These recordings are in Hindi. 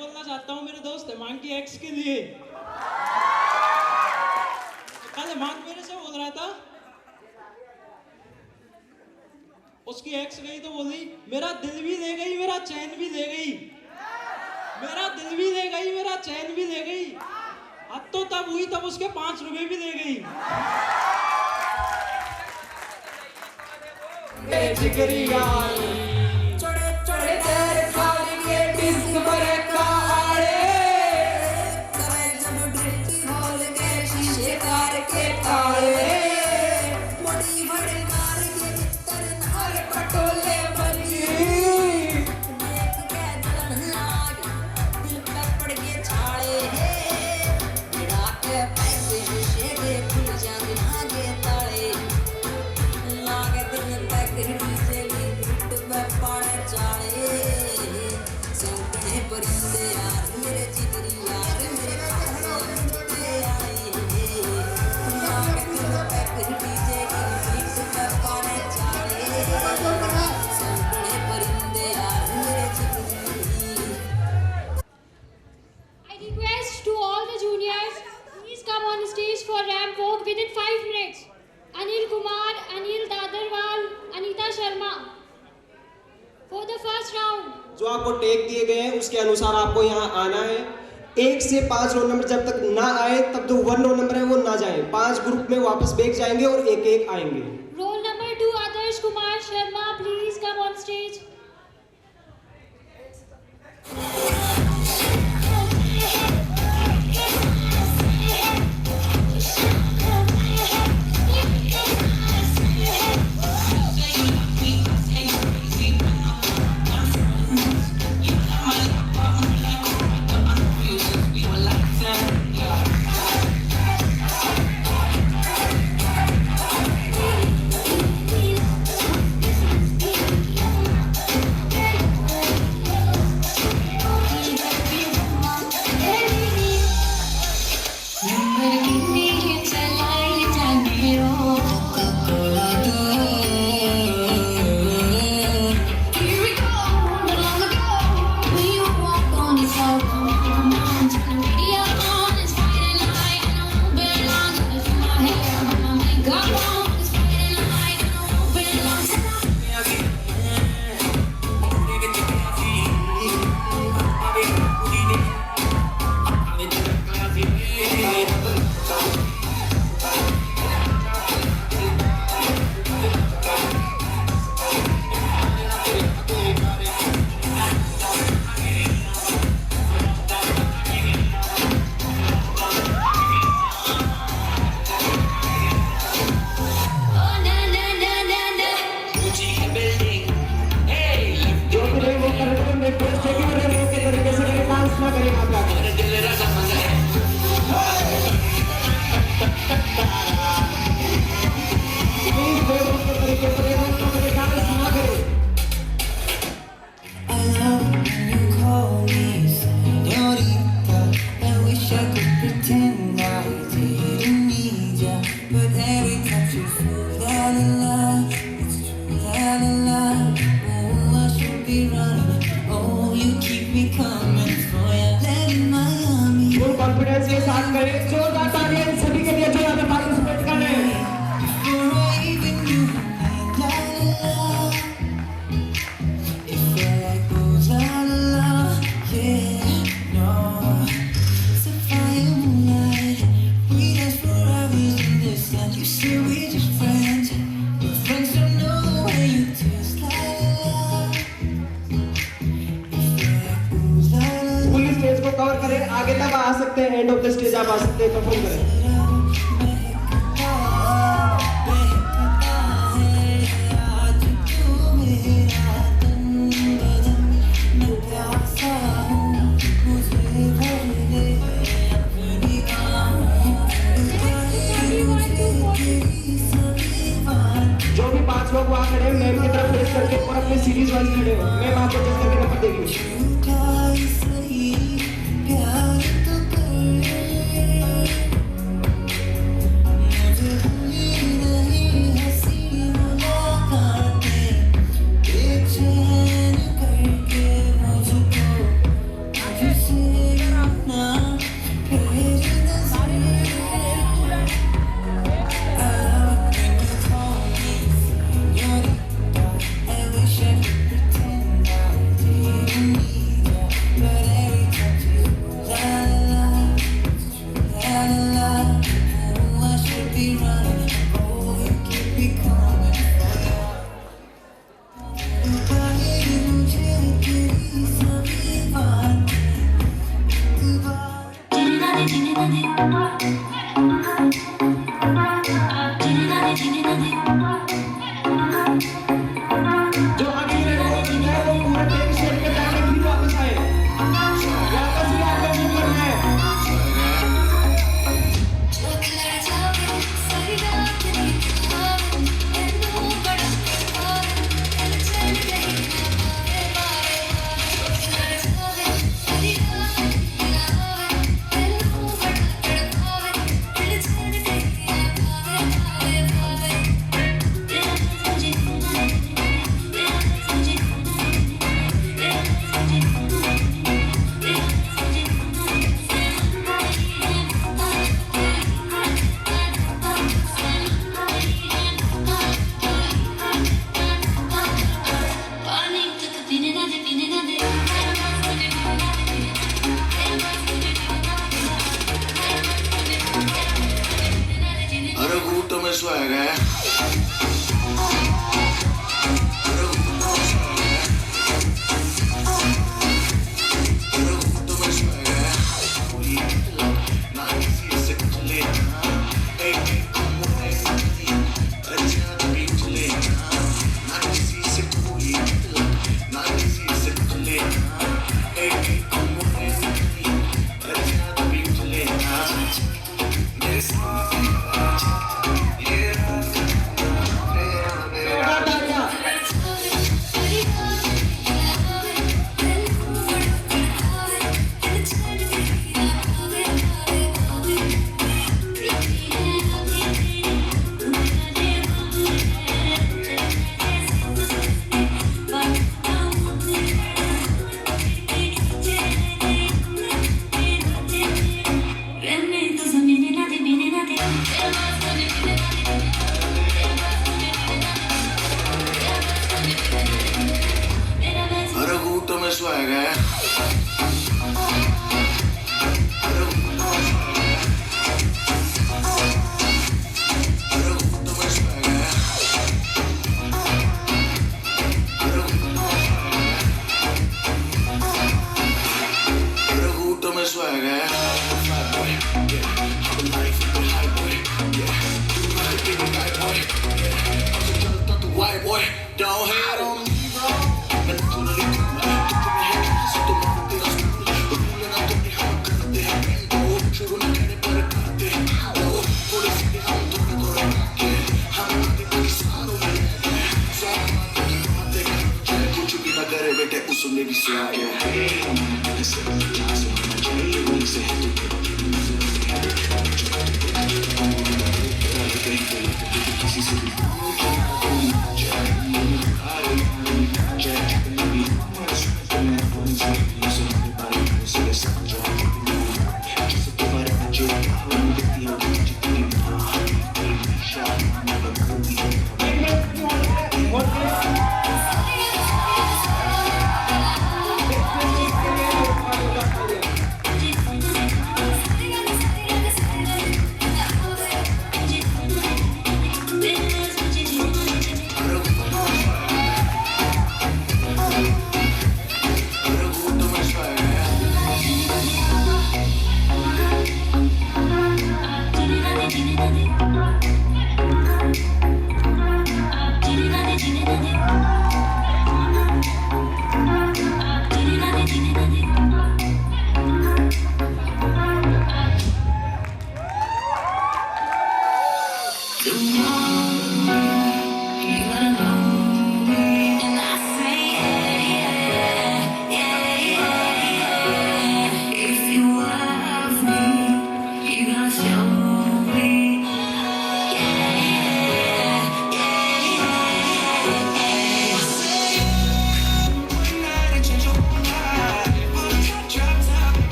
बोलना चाहता हूँ मेरे दोस्त हेमांग की एक्स के लिए। कल हेमांग मेरे से बोल रहा था, उसकी एक्स गई तो बोली मेरा दिल भी ले गई, मेरा चैन भी ले गई, मेरा दिल भी ले गई, मेरा चैन भी ले गई। अब तो तब हुई तब उसके 5 रुपए भी ले गई। जिगरी यार छोड़े छोड़े तेरे खाली के डिस्क पर काड़े करे जब ड्रिल खोल के शीशे कार के ताले बड़ी बड़ी कार के भीतर नार पटोले बनी देख के दिल लाग दिल पे पड़ के छाले गिरा के पैसे शीशे के खुल जाते आगे ताले लागे दिल पे डीजे की बीट पे पाड़े चाले सपने परिंदे यार मेरे जिगरी यार मेरे खासे उड़ते आए लागे दिल पे डीजे की बीट पे पाड़े चाले सपने परिंदे यार मेरे जिगरी। I request to all the juniors, please come on stage for ramp walk within 5 minutes. Anil Kumar, Anil Dadarwal, Anita Sharma. For the first round. जो आपको टेक दिए गए हैं उसके अनुसार आपको यहाँ आना है। 1 से 5 रोल नंबर जब तक ना आए तब तो 1 रोल नंबर है वो ना जाए। 5 ग्रुप में वापस बैक जाएंगे और एक एक आएंगे। Roll number 2, Adarsh Kumar Sharma, please come on stage. Confidence के साथ करें, जोरदार तालियां सभी के लिए जो यहाँ पे पार्टिसिपेट कर रहे हैं। कवर करें, आगे तक आ सकते हैं, एंड ऑफ द स्टेज आप आ सकते हैं, परफॉर्म करें। जो भी 5 लोग वहाँ खड़े हैं मैम की तरफ फेस करके और अपने सीरीज वाइज खड़े हो, मैम आपको जज करके नंबर देगी। जो अगली रेड बॉल जीत है वो पूरे टेक स्टेट पे जाके फिर वापस आए, वापस भी आपको जीत करना है। अरे घूटो में स्वैग है। अरे घूटो में स्वैग है। अरे घूटो में स्वैग है। कोई ना किसी से कुछ लेना, एक को मुझे नहीं, अच्छा भी कुछ लेना, ना किसी से कोई ना किसी से कुछ लेना, एक को मुझे नहीं, अच्छा भी कुछ लेना। मेरे साथ अरे घूटो में स्वैग है। अरे घूटो में स्वैग है। अरे घूटो में स्वैग है। अरे घूटो में स्वैग है। अरे घूटो में स्वैग है। White boy, don't hate on me, bro. मैं naturally cool, तुम्हें है किसी तो मैं तेरा स्कूल, रूल ना तुम्हें हम करते हैं bingo, शुरू ना करने पर करते हैं आओ, थोड़े सीधे हम थोड़े थोड़े के, हम आते कोई सारों में रहते हैं, साथ आते हैं, कुछ भी ना करे बेटे उसमें भी से आए हैं, ऐसे जासे होना चाहिए वहीं से है तो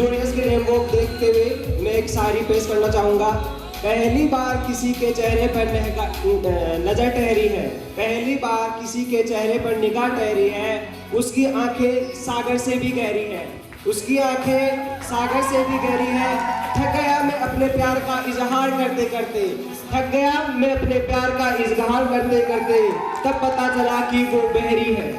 जूनियर्स के रेम वॉक देखते हुए मैं एक शायरी पेश करना चाहूँगा। पहली बार किसी के चेहरे पर नजर ठहरी है, पहली बार किसी के चेहरे पर निगाह ठहरी है, उसकी आंखें सागर से भी गहरी है, उसकी आंखें सागर से भी गहरी है। थक गया मैं अपने प्यार का इजहार करते करते, थक गया मैं अपने प्यार का इजहार करते करते, तब पता चला कि वो बहरी है।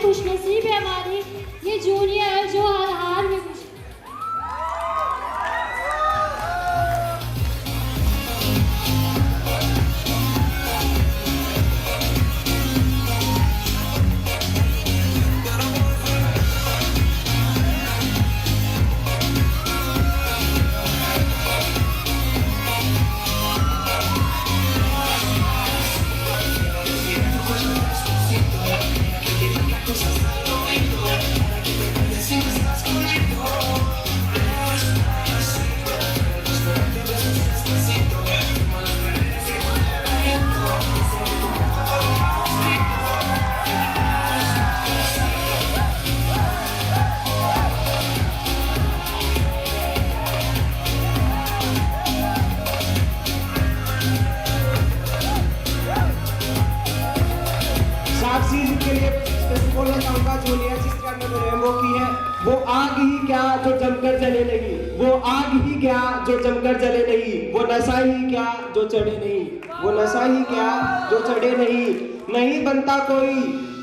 खुशनसीब है हमारी ये जूनियर जो हर हार में खुश है। बोलना चाहूंगा जूनियर जिस गाने में रेमो की है, वो आग ही क्या जो जमकर जले नहीं, वो आग ही क्या जो जमकर जले नहीं, वो नशा ही क्या जो चढ़े नहीं, वो नशा ही क्या जो चढ़े नहीं। नहीं बनता कोई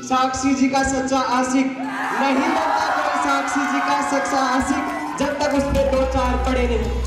साक्षी जी का सच्चा आशिक, नहीं बनता कोई साक्षी जी का सच्चा आशिक जब तक उस पे दो चार पड़े नहीं।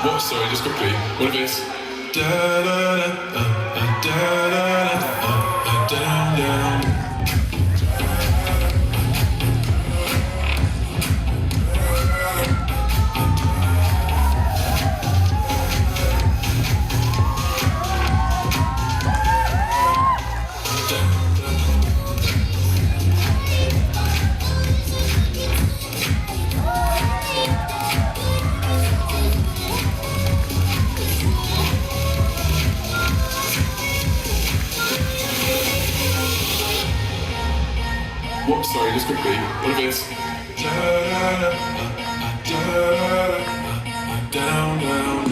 What? Sorry, just quickly. What if it's da da da da da da down down. What? Sorry, just quickly. What if it's down, down, down.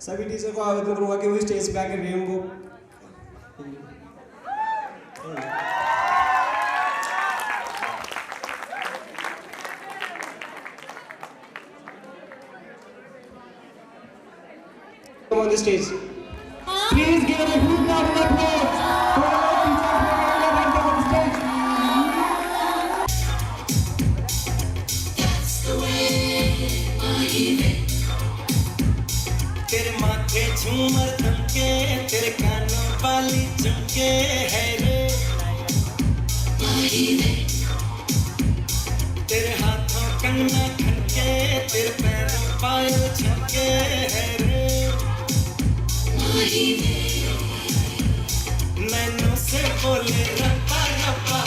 सभी टीचर को आवेदन करूंगा कि वो स्टेज पे आकर rainbow on the stage. Please give a huge round of applause for our teachers who are on the stage. तेरे माथे झूमर थमके तेरे कानों वाली चमके है रे तेरे हाथों कंगना खनके तेरे पैरों पायल छमके है रे नैनों से बोले रब्बा रब्बा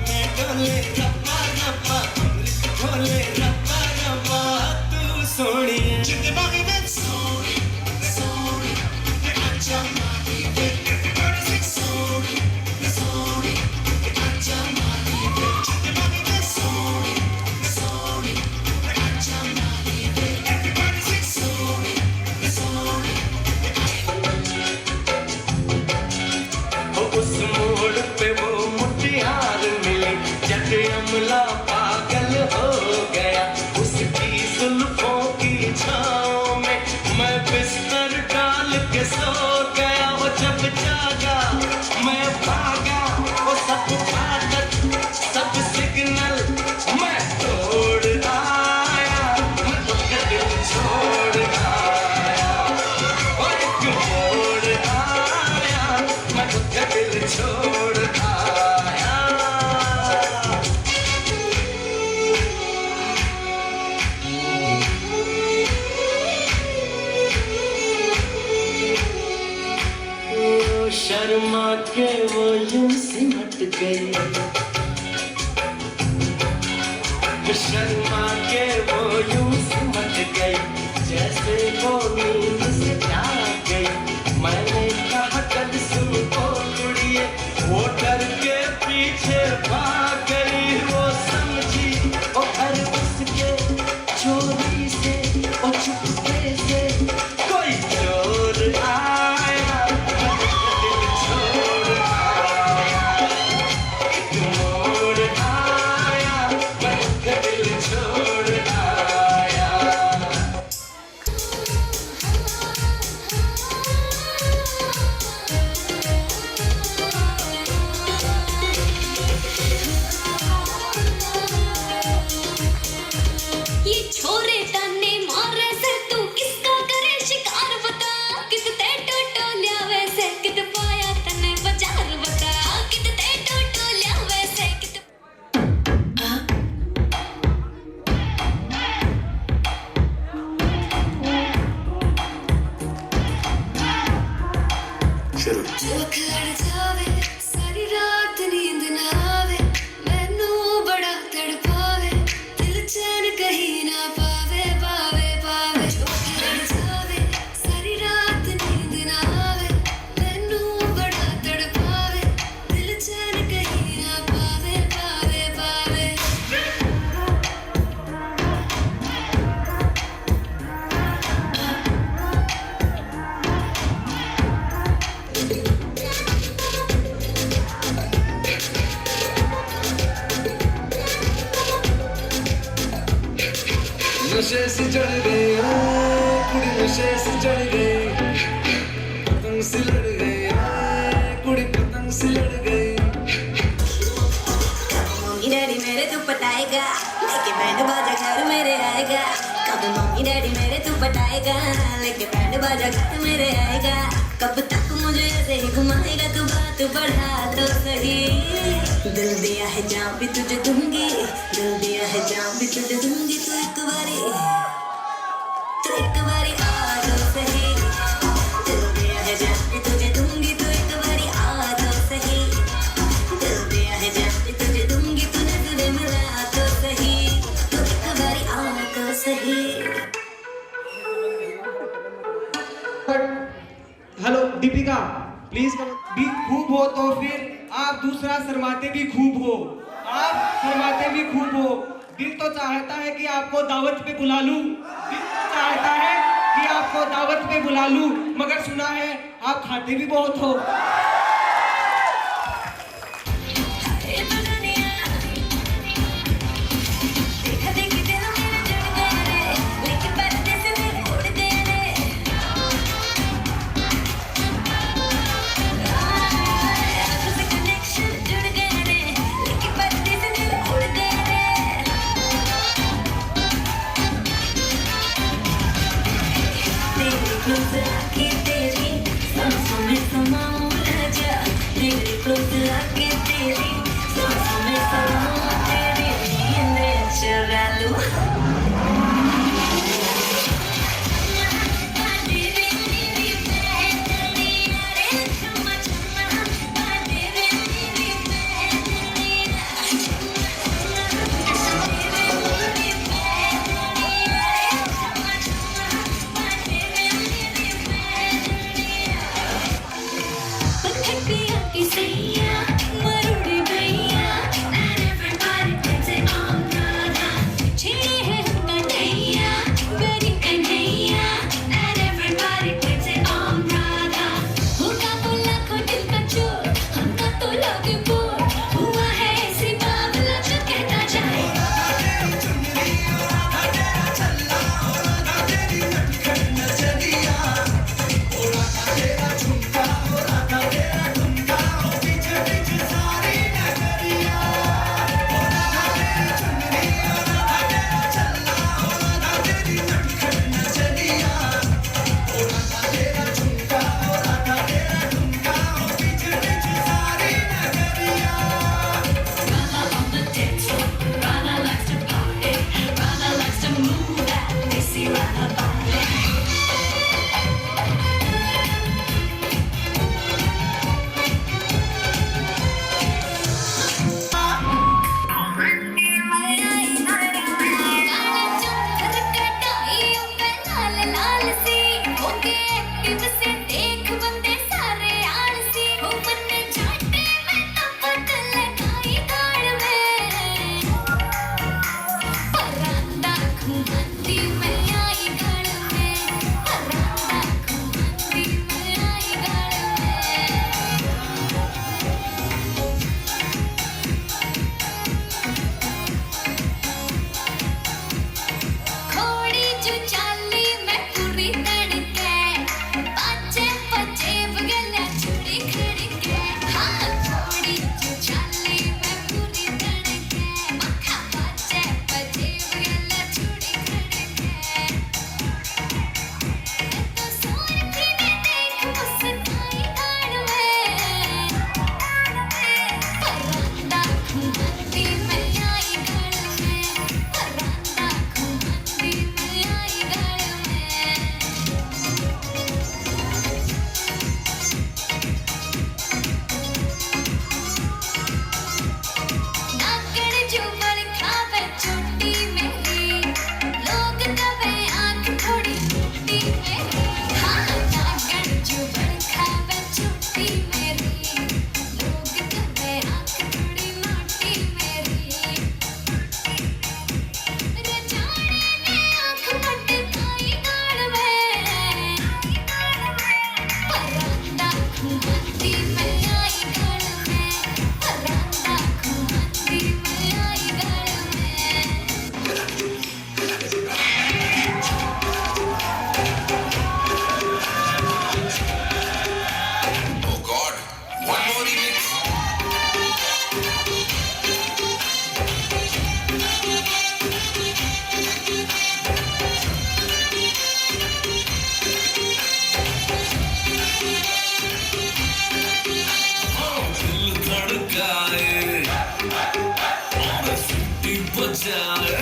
मैं डोले रब्बा रब्बा अमृत घोले रब्बा रब्बा तू सोनी सो गया वो जब जागा मैं भागा वो सब आदत सब सिग्नल मैं तोड़ आया मैं तो दिल छोड़ आया और एक मोड़ आया मैं तो दिल छोड़ आया शर्मा के वो यूं सिमट गई शर्मा के वो यूं सिमट गई जैसे वो नींद से जाग गई मैंने कहा कल सुन को कुड़िए वो डर के पीछे भाग गई वो समझी वो घर उसके चोरी से वो चुपके से कोई चोर आया दिल छोड़ आया एक मोड़ आया मैं दिल छोड़ आया ये छोरे ताने मारे से तू किसका करे शिकार बता कित ते टोटो लिया वैसे कित पाया तने बाजार बता कित ते टोटो लिया वैसे कित शुरू चोख लड़ जावे सारी रात नींद ना आवे मैनू बड़ा तड़पावे दिल चैन कहीं ना पावे पावे पावे चोख लड़ जावे सारी रात नींद ना आवे मैनू बड़ा तड़पावे दिल चैन कहीं ना पावे पावे पावे नशे से चढ़ गई कुड़ी नशे से चढ़ गई पतंग से लड़ गई कुड़ी पतंग से लड़ गई मम्मी डैडी मेरे तू पटाएगा लेके बैंड बाजा घर मेरे आएगा कब मम्मी डैडी मेरे तू पटाएगा लेके बैंड बाजा घर मेरे आएगा कब तक मुझे ऐसे ही घुमाएगा तू बात बढ़ा तो सही दिल दिया है जान भी तुझे दूंगी दिल दिया है जान भी तुझे दूंगी तू एक बारी आ तो सही दिल दिया है जान भी तुझे दूंगी तू एक बारी आ तो सही दिल दिया है जान भी तुझे दूंगी तू नजरें मिला तो सही तू एक बारी आ तो सही हेलो दीपिका प्लीज भी खूब हो तो फिर आप दूसरा शर्माते भी खूब हो आप शर्माते भी खूब हो दिल तो चाहता है कि आपको दावत पे बुला लूं दिल तो चाहता है कि आपको दावत पे बुला लूं मगर सुना है आप खाते भी बहुत हो देखा देखी दिल मेरे जुड़ गए रे लेकिन पर्दे से मेरे उड़ गए रे आंखों से कनेक्शन जुड़ गए रे लेकिन पर्दे से मेरे उड़ गए रे तेरी नजर की तेरी सांसों में समाऊं रे घूमती मैं आई गढ़ में, राधा घूमती मैं आई गढ़ में। Oh God, one more remix. दिल धड़काए और सीटी बजाए,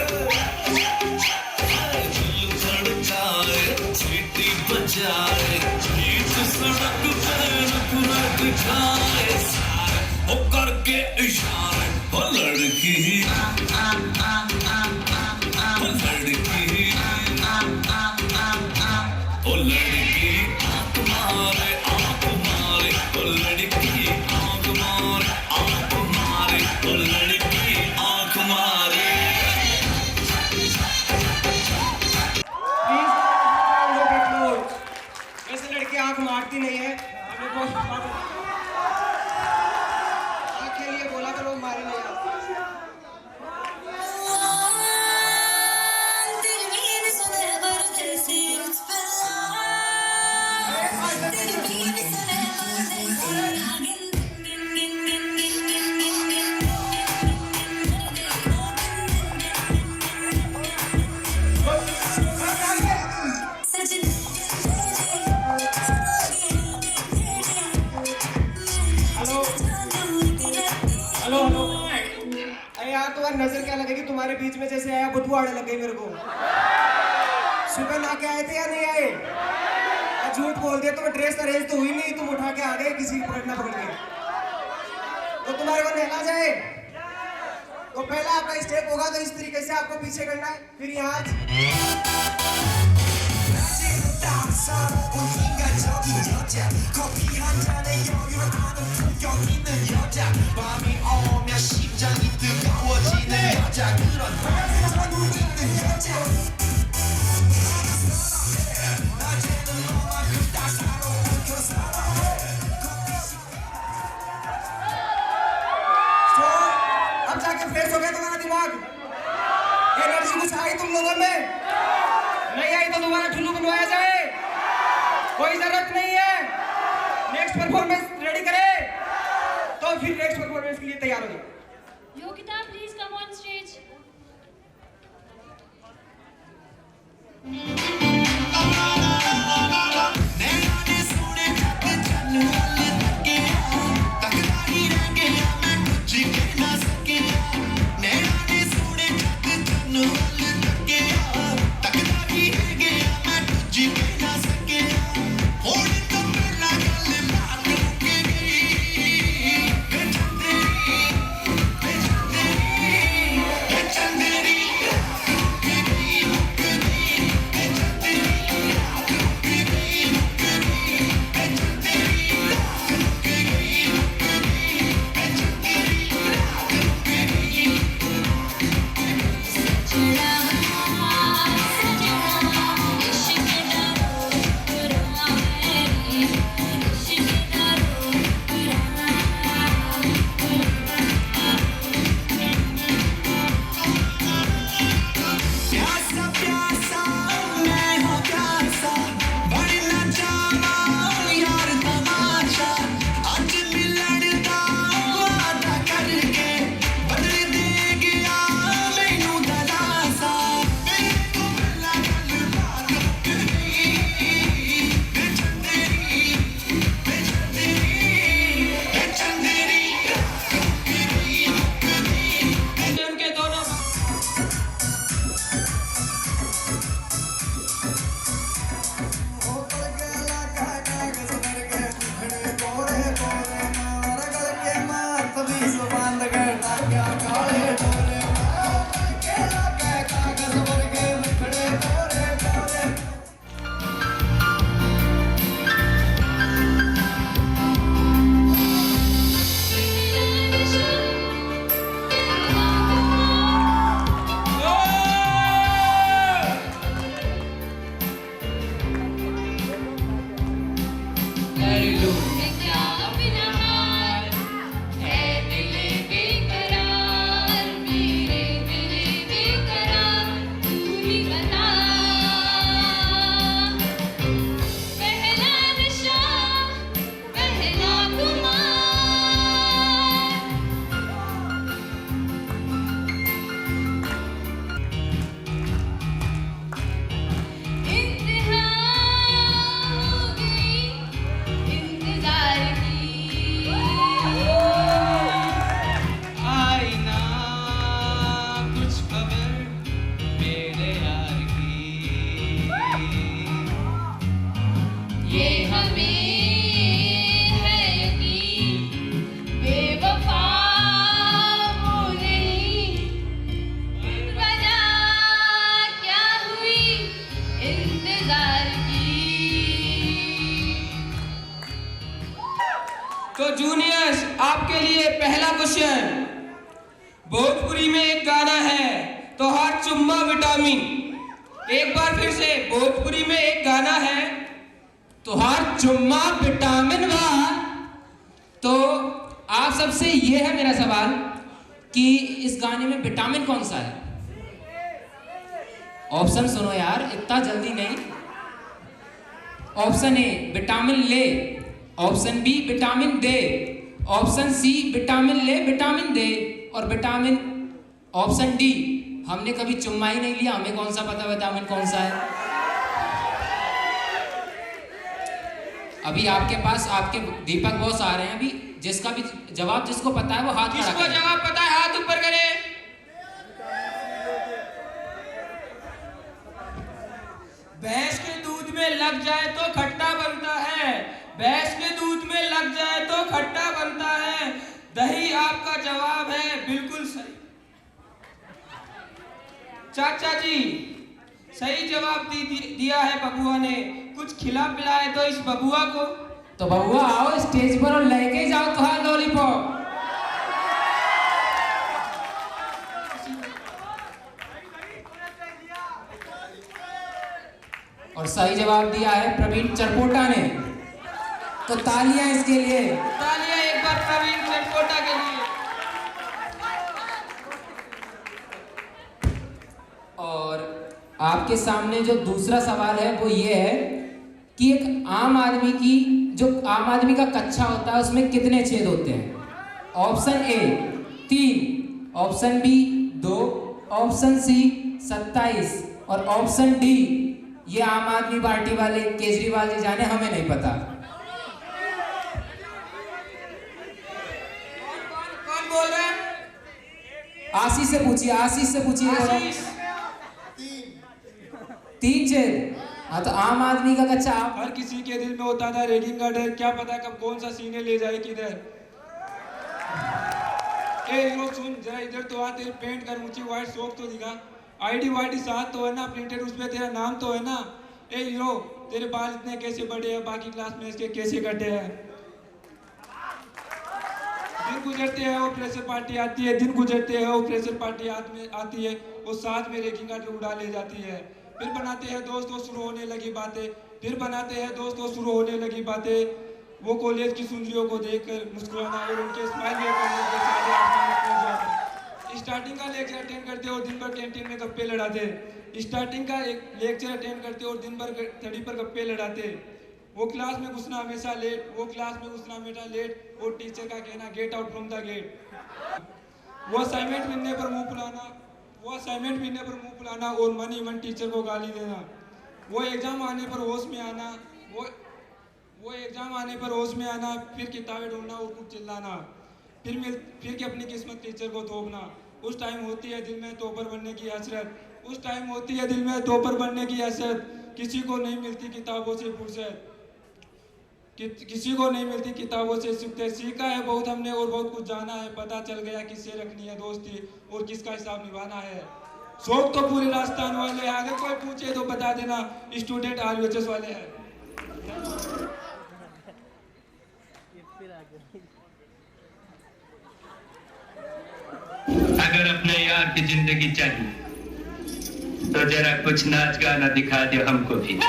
दिल धड़काए सीटी बजाए, बीच सड़क पे रुक रुक जाए सारे वो करके इशारे। ओ लड़की ओ लड़की आँख मारे आँख मारे, ओ लड़की आँख मारे आँख मारे, ओ लड़की आँख मारे। प्लीज वैसे लड़की आंख मारती नहीं है, हमें बहुत आंख के लिए बोला तो लोग मारे नहीं आते। दिल में सुने परदेसी उस पे दिल में सुने परदेसी गिन गिन गिन गिन गिन गिन गिन हेलो हेलो हेलो, अरे यार तुम्हारी नजर क्या लगेगी, तुम्हारे बीच में जैसे आया बदबू आने लग गई मेरे को। सुबह ना के आए थे या नहीं आए? झूठ बोल दिया, तुम्हें ड्रेस अरेंज तो हुई नहीं, तुम उठा के आ गए किसी को पकड़ना पकड़ के। तो तुम्हारे को नहला जाए तो पहला आपका स्टेप होगा तो इस तरीके से आपको पीछे करना है, फिर यहाँ 커피 한 잔에 여유를 아는 품격 있는 여자, 밤이 오면 심장이 뜨거워지는 여자, 그런 전우 있는 여자. 낮에는 너만큼 따사로운 그 사랑을. तो अब जाके फ्रेश हो गया तुम्हारा दिमाग, एनर्जी कुछ आई तुम लोगों में? नहीं आई तो दोबारा ठुल्लू बनवाया जाए, कोई जरूरत नहीं है। नेक्स्ट परफॉर्मेंस रेडी करें तो फिर नेक्स्ट परफॉर्मेंस के लिए तैयार हो जाए। Yogita, please come on stage. तो जूनियर्स आपके लिए पहला क्वेश्चन। भोजपुरी में एक गाना है तो हाथ चुम्मा विटामिन। एक बार फिर से, भोजपुरी में एक गाना है तो हाथ चुम्मा विटामिन वाह। तो आप सबसे ये है मेरा सवाल कि इस गाने में विटामिन कौन सा है? ऑप्शन सुनो यार, इतना जल्दी नहीं। ऑप्शन ए विटामिन ले, ऑप्शन बी विटामिन दे, ऑप्शन सी विटामिन ले विटामिन दे, और विटामिन ऑप्शन डी हमने कभी चुम्मा ही नहीं लिया, हमें कौन सा पता विटामिन कौन सा है। अभी आपके पास आपके दीपक बॉस आ रहे हैं, अभी जिसका भी जवाब जिसको पता है वो हाथ खड़ा करे। किसको जवाब पता है हाथ ऊपर करे। भैंस के दूध में लग जाए तो खट्टा बनता है, भैंस के दूध में लग जाए तो खट्टा बनता है। दही आपका जवाब है बिल्कुल सही। चाचा जी सही जवाब दिया है बबुआ ने। कुछ खिला पिलाए तो इस बबुआ को। तो बबुआ आओ स्टेज पर और लेके जाओ तुम्हारा लॉलीपॉप। और सही जवाब दिया है प्रवीण चरपोटा ने। तो तालियां इसके लिए, तालियां एक बार प्रवीण चरपोटा के लिए। और आपके सामने जो दूसरा सवाल है वो ये है कि एक आम आदमी का कच्चा होता है उसमें कितने छेद होते हैं? Option A 3, option B 2, option C 27 और ऑप्शन डी ये आम आदमी पार्टी वाले केजरीवाल जी जाने, हमें नहीं पता। कौन बोल रहा है? आशीष से पूछिए, आशीष से पूछिए। 3 छेद। हाँ तो आम आदमी का कच्चा। हर किसी के दिल में होता था रैगिंग का डर, क्या पता कब कौन सा सीने ले जाए किधर। ए हीरो सुन जरा इधर तो आ, तेरे पेंट कर मुझे व्हाइट शॉक तो दिखा। आईडी वाईडी साथ तो है ना, प्रिंटेड उस पे तेरा नाम तो है ना। ए हीरो तेरे बाल इतने कैसे बड़े हैं, बाकी क्लास में इसके कैसे कटे हैं। दिन गुजरते हैं वो प्रेशर पार्टी आती है, दिन गुजरते हैं वो प्रेशर पार्टी आती है, वो साथ में रैगिंग का डर उड़ा ले जाती है। फिर बनाते हैं दोस्तों शुरू होने लगी बातें, फिर बनाते हैं दोस्तों शुरू होने लगी बातें। वो कॉलेज की सुंदरियों को देखकर मुस्कुराना और उनके स्माइल करने के सारे आसमान में जाते। स्टार्टिंग का लेक्चर अटेंड करते और दिन भर कैंटीन में गप्पे लड़ाते। स्टार्टिंग का एक लेक्चर अटेंड करते और दिन भर थड़ी पर गप्पे लड़ाते। वो क्लास में घुसना हमेशा लेट, वो क्लास में घुसना हमेशा लेट और टीचर का कहना get out from the gate. वो असाइनमेंट मिलने पर मुंह फुलाना, वो असाइनमेंट मिलने पर मुंह फुलाना और मन ही मन टीचर को गाली देना। वो एग्जाम आने पर होश में आना, वो एग्जाम आने पर होश में आना, फिर किताबें ढूंढना और कुछ चिल्लाना, फिर कि अपनी किस्मत टीचर को थोपना। उस टाइम होती है दिल में टॉपर बनने की हसरत, उस टाइम होती है दिल में टॉपर बनने की हसरत। किसी को नहीं मिलती किताबों से फुर्सत, किसी को नहीं मिलती किताबों से सीखते। सीखा है बहुत हमने और बहुत कुछ जाना है, पता चल गया किससे रखनी है दोस्ती और किसका हिसाब निभाना है। शौक तो पूरे राजस्थान वाले हैं, अगर कोई पूछे तो बता देना स्टूडेंट RUHS वाले हैं। अगर अपने यार की जिंदगी चाहिए तो जरा कुछ नाच गाना दिखा दो हमको भी।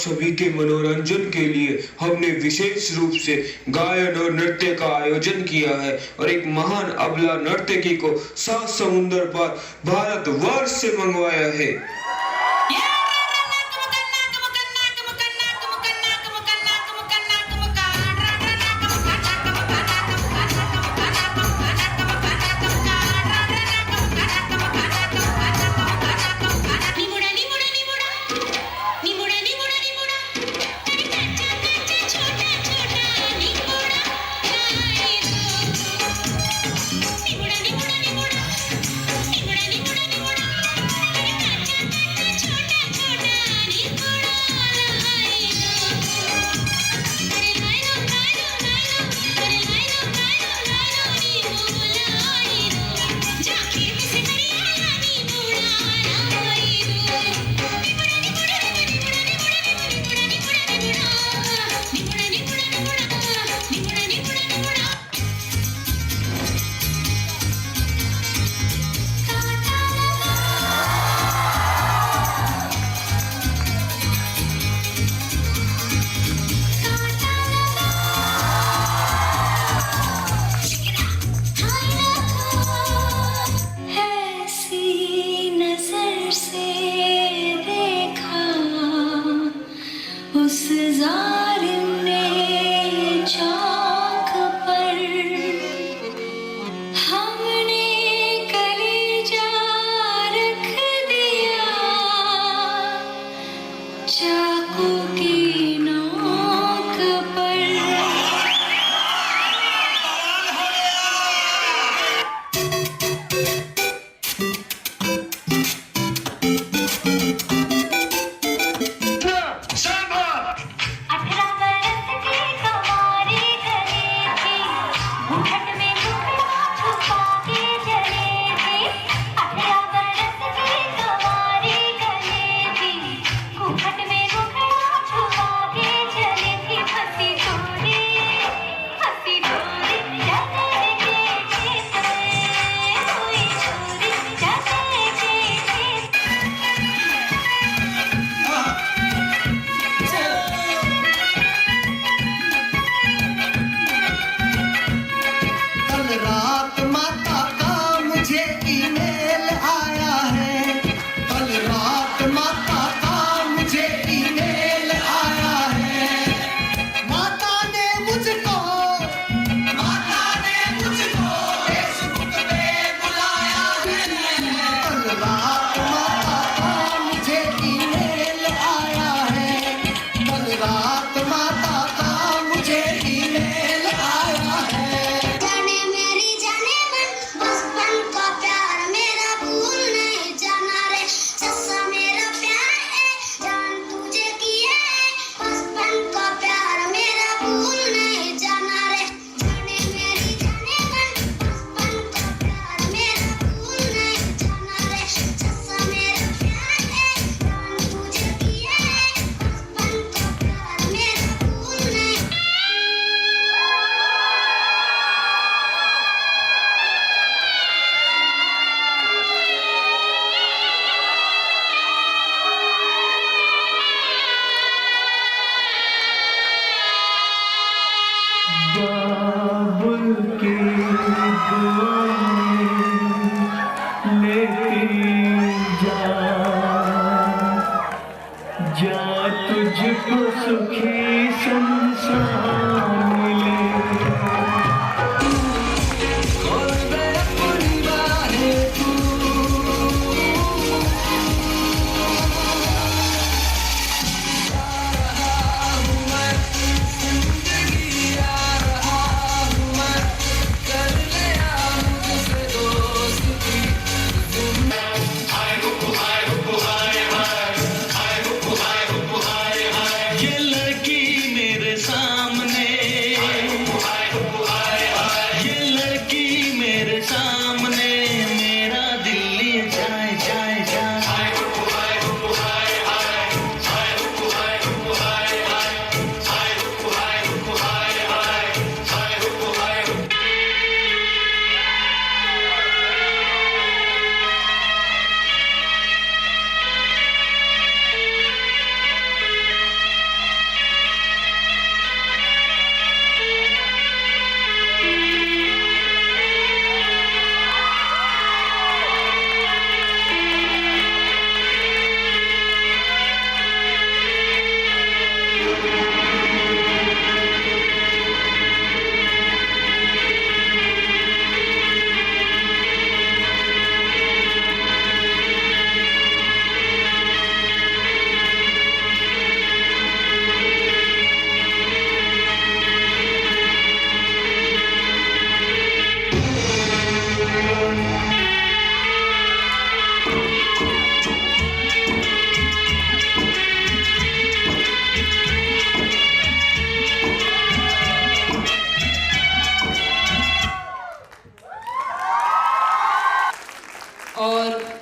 सभी के मनोरंजन के लिए हमने विशेष रूप से गायन और नृत्य का आयोजन किया है और एक महान अबला नर्तकी को 7 समुंदर पार भारतवर्ष से मंगवाया है।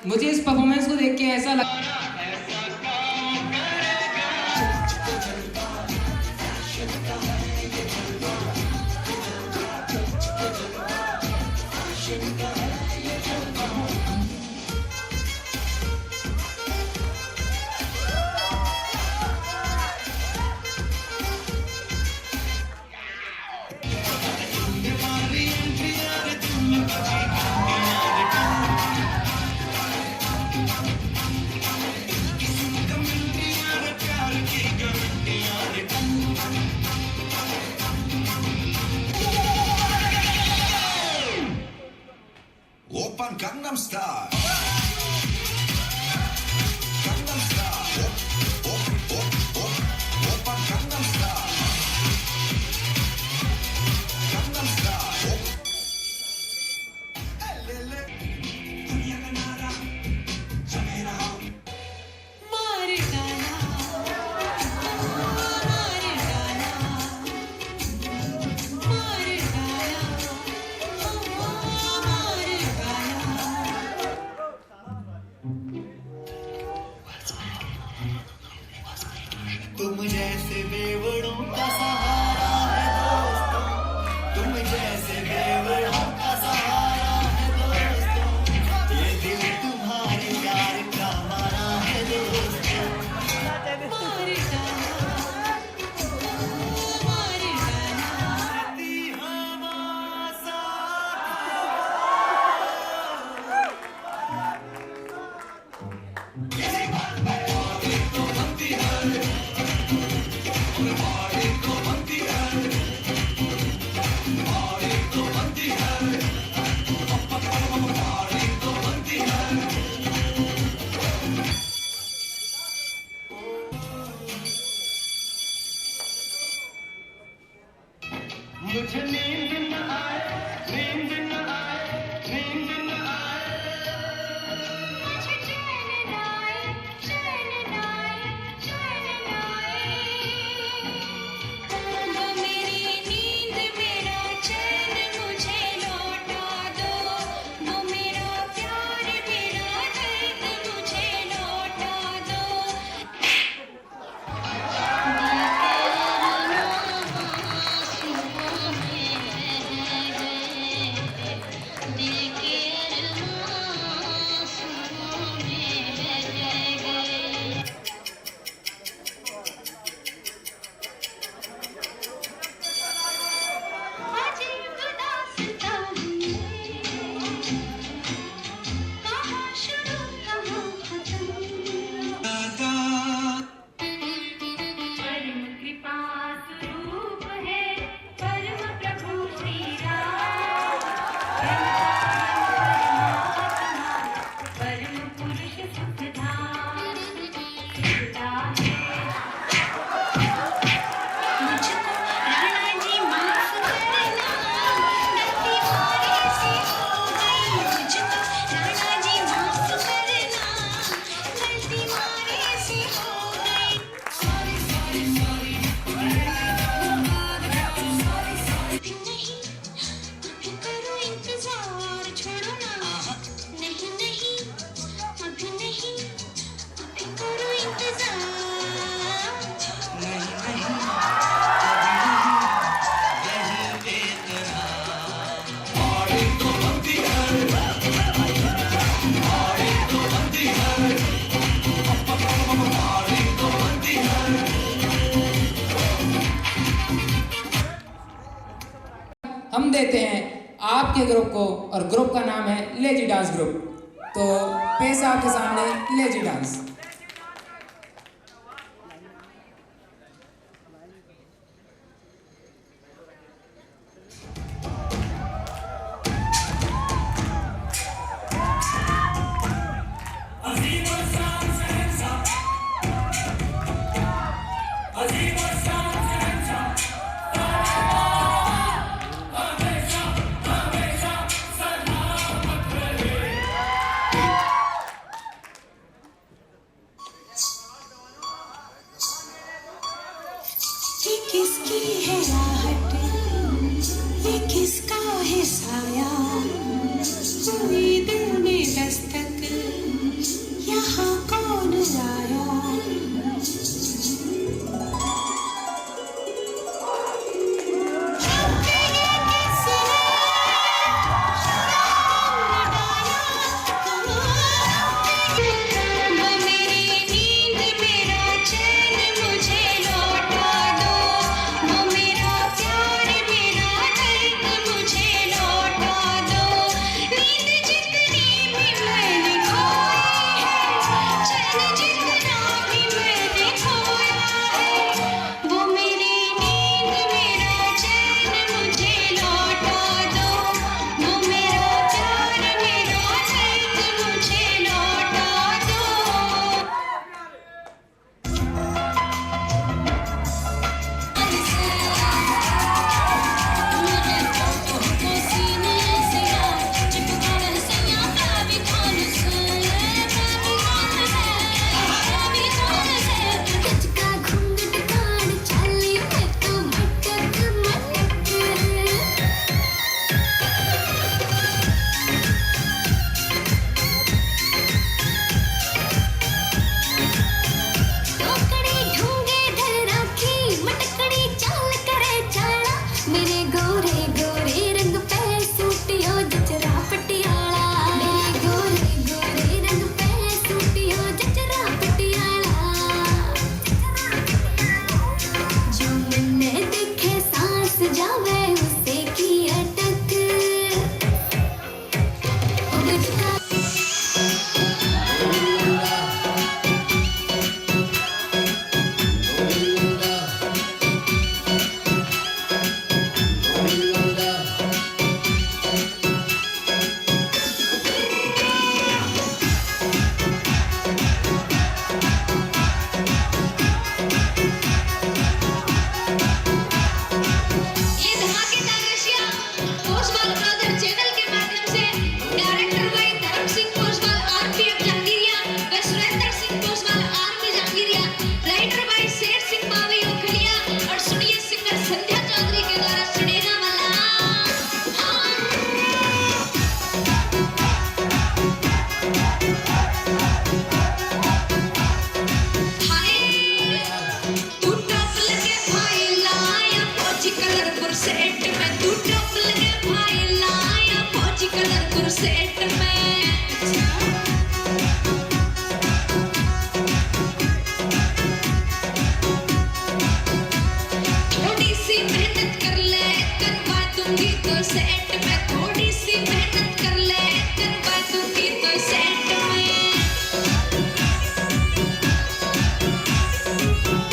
मुझे इस परफॉर्मेंस को देख के ऐसा लगा Oppan Gangnam Style. Gangnam Style. Oppan Gangnam Style. Gangnam Style. दुनिया का नारा जमे रहा मार डाला मार डाला मार डाला मार डाला तुम जैसे बेवड़ों का सहारा है दोस्तों, तुम जैसे बेवड़ों का सहारा है दोस्तों, ये दिल तुम्हारे प्यार का मारा है दोस्तों। मार डाला मार डाला आती हवा साथ मुझे नींद न आए, नींद न आए, नींद न आए। मुझे चैन नाए चैन नाए चैन नाए दो मेरी नींद मेरा चैन मुझे लौटा दो मेरा प्यार मेरा दर्द मुझे लौटा दो दिल के अरमां सुबह में रह गए। अजीब दास्तां कहाँ शुरू कहाँ खत्म परम कृपा स्वरूप है परम प्रभु श्री राम परम पुरुष सुखधाम सुखदा है मुझको राणा जी माफ करना गलती मारे से हो गई मुझको राणा जी माफ करना गलती मारे से हो गई नहीं अभी करो इंतजार छोड़ो ना नहीं नहीं अभी नहीं अभी करो इंतजार हम देते हैं आपके ग्रुप को और ग्रुप का नाम है लेजी डांस ग्रुप। तो पेश आपके सामने लेजी डांस। ये किसकी है राहत ये किसका है साया कोई दिल में दस्तक सेट में थोड़ी सी मेहनत कर ले करवा दूंगी तो सेट में थोड़ी सी मेहनत कर ले करवा दूंगी तो सेट में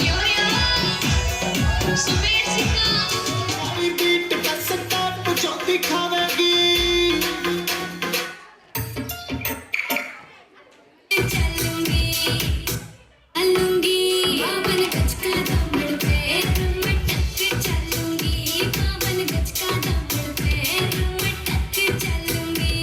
यो यो सुबेर सिंह बीट का स्टेप जो दिखावेगी चलूंगी चलूंगी बावन गज का दामन पे मटक चलूंगी बावन गज का दामन पे मटक चलूंगी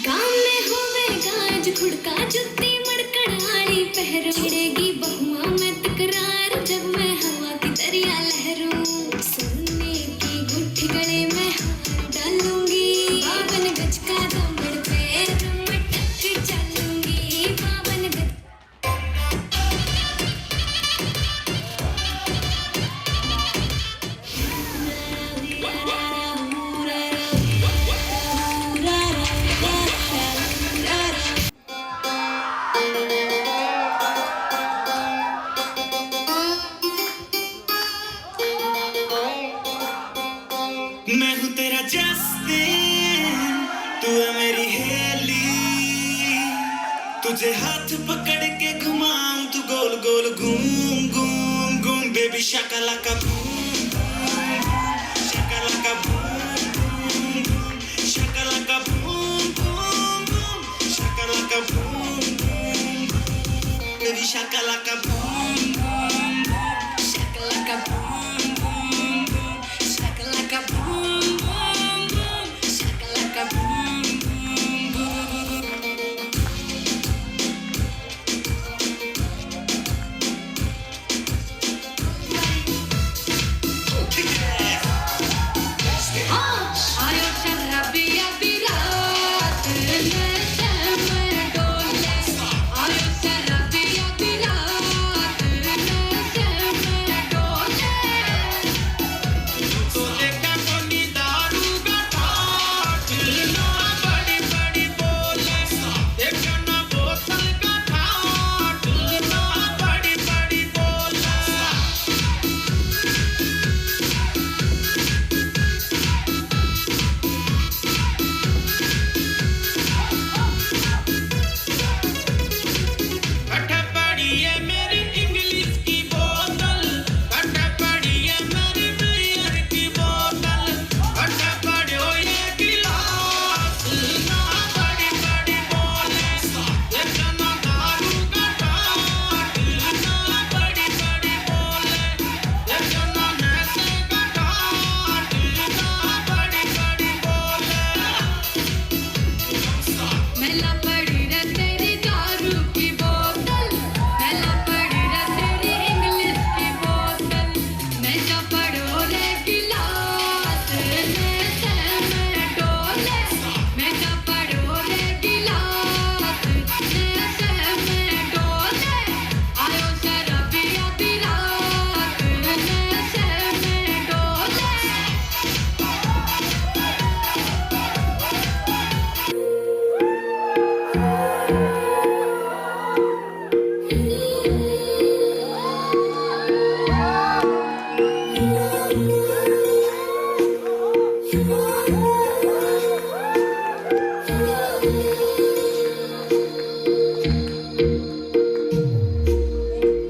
गाँव में होवेगा आज खुड़का जुत्ती मड़कड़ाड़ी पहरो छिड़ेगी बहुआ में तकरार जब मैं हवा की दरिया लहरूं सोने की गुट्ठी गले में हार डालूंगी बावन गज का दामन पे मटक चलूंगी बावन गज मैं हूँ तेरा जस्टिन तू है मेरी हेली तुझे हाथ पकड़ के घुमाऊं तू गोल गोल घूम घूम घूम baby Shakalaka boom Shakalaka boom Shakalaka boom boom Shakalaka boom baby Shakalaka boom Shakalaka boom shakalaka boom boom boom shakalaka boom boom boom आयो शराबिया बिरात नशे में डोले आयो शराबिया बिरात नशे में डोले सोले का कोनी दारू का ठाट ना बड़ी बड़ी बोले देखो ना बोतल का ठाट ना बड़ी बड़ी बोले कट्ठा पड़ी है मेरी इंग्लिश की बोतल कट्ठा पड़ी है मेरी बियर की बोतल कट्ठा पड़ी हो ये गिलास ना बड़ी बड़ी बोले देखो ना दारू का ठाट ना बड़ी बड़ी बोले देखो ना नशे का ठाट ना बड़ी बड़ी बोले मैला पड़ी रे तेरी दारू की बोतल मैला पड़ी रे तेरी इंग्लिश की बोतल मैं जा पड़ो रे गिलास नशे में डोले मैं जा पड़ो रे गिलास नशे में डोले आयो शराबिया दी रात नशे में डोले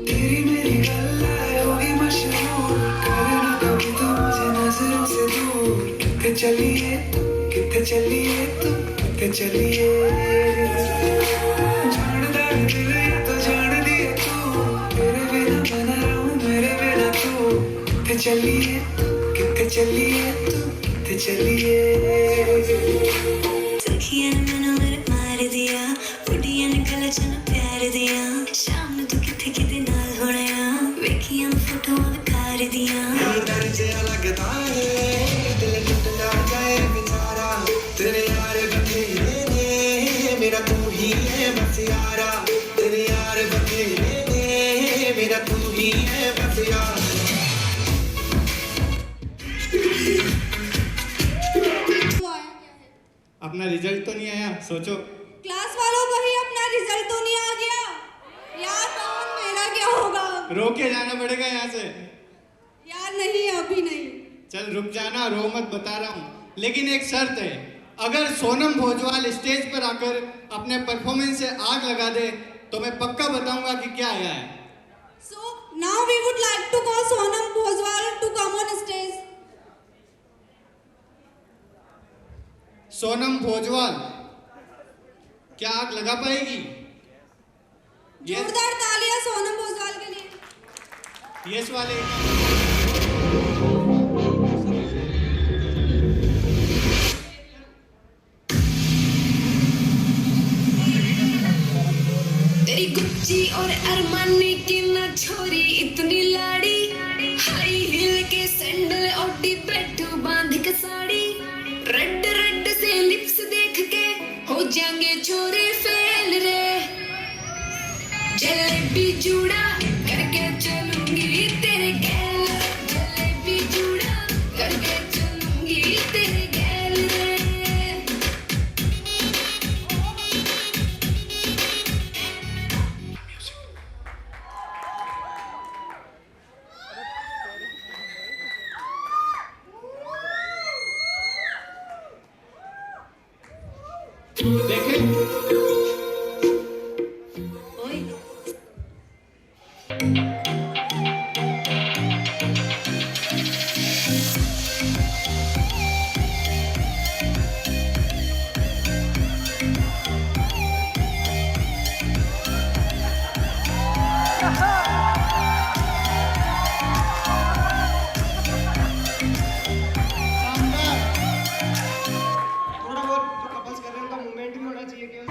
तेरी मेरी गल्ला होगी मशहूर करना कभी तो मुझे नजरों से दूर कितने चलिए कितने चलिए तुम कितने चलिए जानदा दिल ये तो जान दिया तू तेरे बिना मैं ना रहूं मेरे बिना तू कितने चलिए तुम कितने चलिए सखियां ने मैनू मार दिया बुढ़िया ने गला चन प्यार दिया शाम ਨੂੰ ਤੂੰ ਕਿੱਥੇ ਕਿਤੇ ਨਾਲ ਹੋਣਾ ਵੇਖੀਆਂ ਫੋਟੋਆਂ ਵਿਖਾਰ ਦੀਆਂ दर्द लगता है दिल टूट ना जाए बेचारा तेरे यार बथेरे ने अपना रिजल्ट तो नहीं आया, सोचो। क्लास वालों का ही अपना रिजल्ट तो नहीं आ गया, यार कौन मेरा क्या होगा? रो के जाना पड़ेगा यहाँ से। यार नहीं, अभी नहीं। चल रुक जाना, रो मत, बता रहा हूँ। लेकिन एक शर्त है, अगर सोनम भोजवाल स्टेज पर आकर अपने परफॉर्मेंस से आग लगा दे तो मैं पक्का बताऊंगा कि क्या आया है। So now we would like to call Sonam Bhojwal to come on stage. Sonam Bhojwal क्या आग लगा पाएगी? जोरदार तालियां सोनम भोजवाल के लिए। यस वाले। तेरी गुच्ची और अरमानी की ना छोरी इतनी लाड़ी, हाई हील के सैंडल ओढ़ी बैठू बांध के साड़ी, रेड रेड से लिप्स देख के हो जाएंगे छोरे फेल रे, जलेबी जूड़ा करके चलूंगी तेरे गैल, जलेबी जूड़ा करके चलूंगी तेरे गैल रे। देखें थोड़ा बहुत जो कपल्स कर रहे हैं उनका मूवमेंट भी होना चाहिए क्या?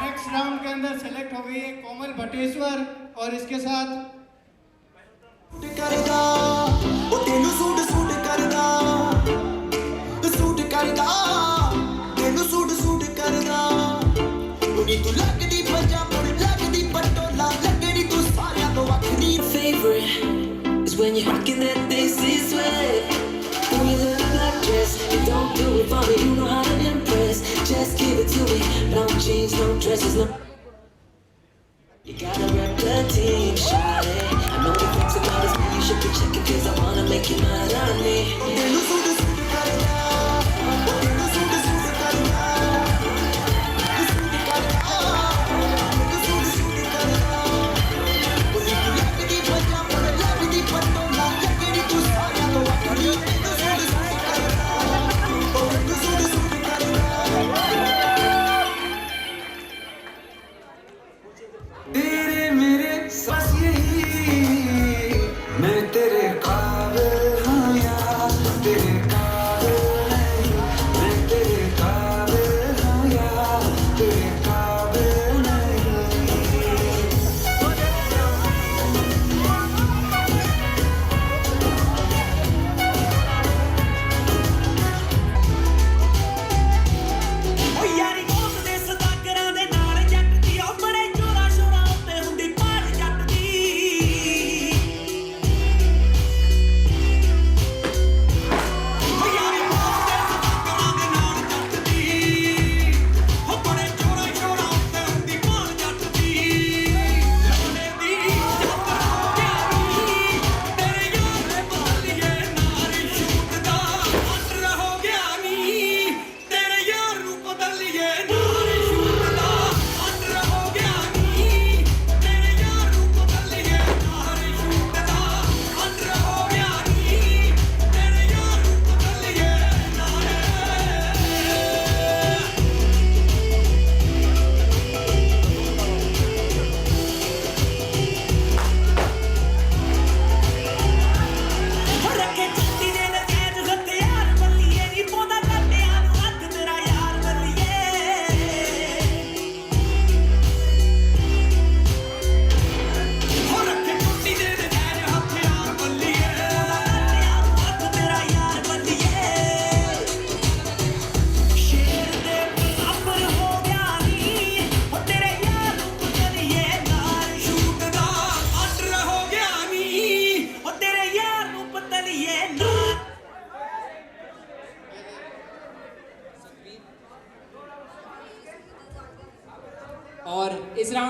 नेक्स्ट राउंड के अंदर सेलेक्ट हो गई है कोमल भटेश्वर और इसके साथ करदा ओ तेनू सूट सूट करदा तेनू सूट करदा उनी तू लगदी पंजाब लगदी पटोला लगदी तू सारियां तो वखरी। Favorite is when you're rocking that this is way. Throw your little black dress, you don't do it for me, you know how to impress. Just give it to me, no jeans, no dresses, no. You gotta rep the team, shawty. I know the things about us, but you should be checking 'cause I wanna make you mine on me. तेनू सूट सूट करदा तेनू सूट सूट करदा सूट करदा तेनू सूट करदा उनी तू लगदी पंजाब लगदी पटोला लगदी तू सारियां तो वखरी। तेनू सूट करदा तेनू सूट करदा तेरे मेरे साथ यही मैं तेरे काबिल हाँ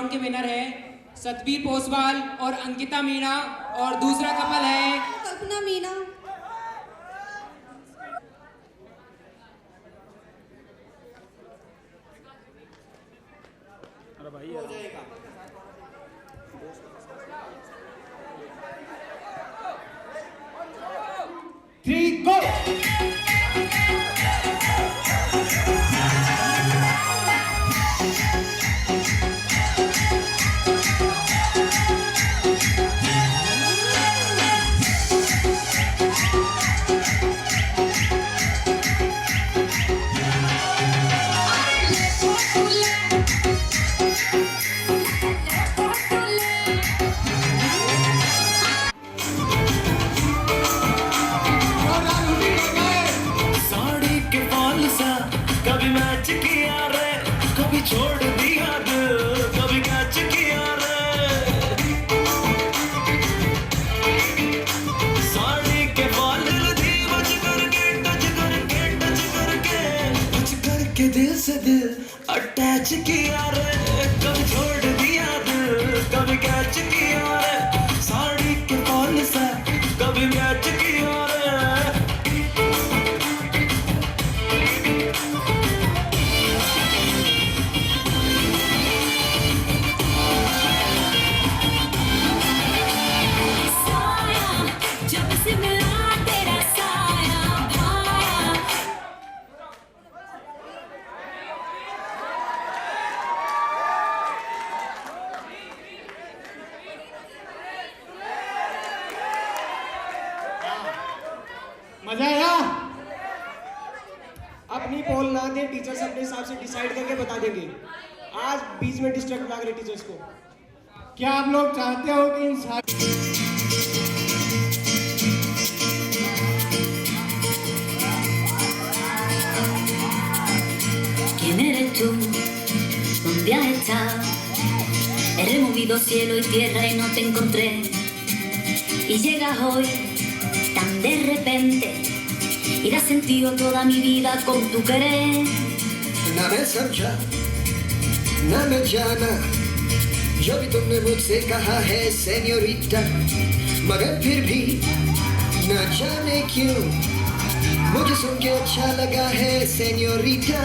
राउंड के विनर है सतवीर पोसवाल और अंकिता मीणा, और दूसरा कपल है कल्पना मीणा। हो जाएगा। 3 गो। साड़ी के फॉल सा कभी मैच किया रे, कभी छोड़ दिया दिल, कभी कैच किया रे। साड़ी के फॉल थी बच करके टच करके दिल से दिल अटैच किया रे, कभी छोड़ दिया दिल, कभी कैच किया रे। साड़ी के फॉल सा कभी मैच किया रे। जब से मिला तेरा साया भाया। मजा आया? अपनी पोल ना दे, टीचर्स अपने हिसाब से डिसाइड करके बता देंगे। आज बीच में डिस्ट्रैक्ट लग रहे टीचर्स को। क्या आप लोग चाहते हो कि इन सारी ¿Quién eres tú? ¿Dónde has estado? He removido cielo y tierra y no te encontré. Y llegas hoy tan de repente y das sentido toda mi vida con tu querer. ना मैं समझा ना मैं जाना जो भी तुमने मुझसे कहा है सेन्योरिटा, मगर फिर भी ना जाने क्यों मुझे सुन के अच्छा लगा है सेन्योरिटा।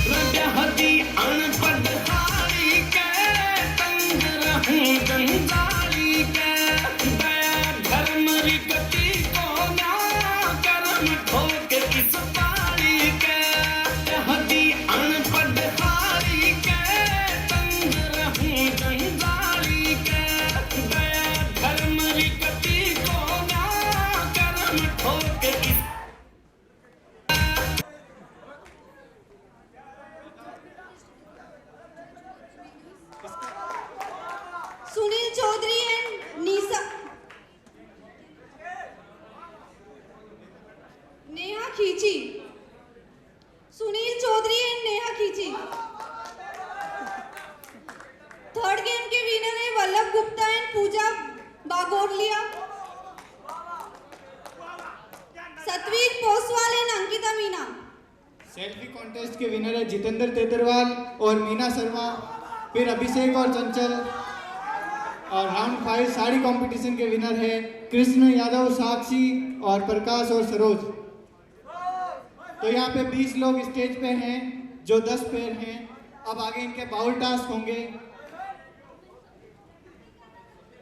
रजहती अनपढ़ हारी के तंग रहूं जंजाली के, दया धर्म रिगति को ना कर्म ठोक किस पारी के। रजहती अनपढ़ हारी के तंग रहूं जंजाली के, दया धर्म रिगति को ना कर्म ठोक किस। सुनील चौधरी एंड नीसा नेहा खींची। सुनील चौधरी एंड नेहा खींची। थर्ड गेम के विनर है Vallabh Gupta and Pooja Bagoraliya. Satveer Poswal and Ankita Meena. Selfie contest के विनर है जितेंद्र तेतरवाल और मीना शर्मा, फिर अभिषेक और चंचल। और राउंड 5 साड़ी कंपटीशन के विनर है कृष्ण यादव, साक्षी और प्रकाश और सरोज। तो यहाँ पे 20 लोग स्टेज पे हैं जो 10 पेयर हैं। अब आगे इनके बाउल टास्क होंगे।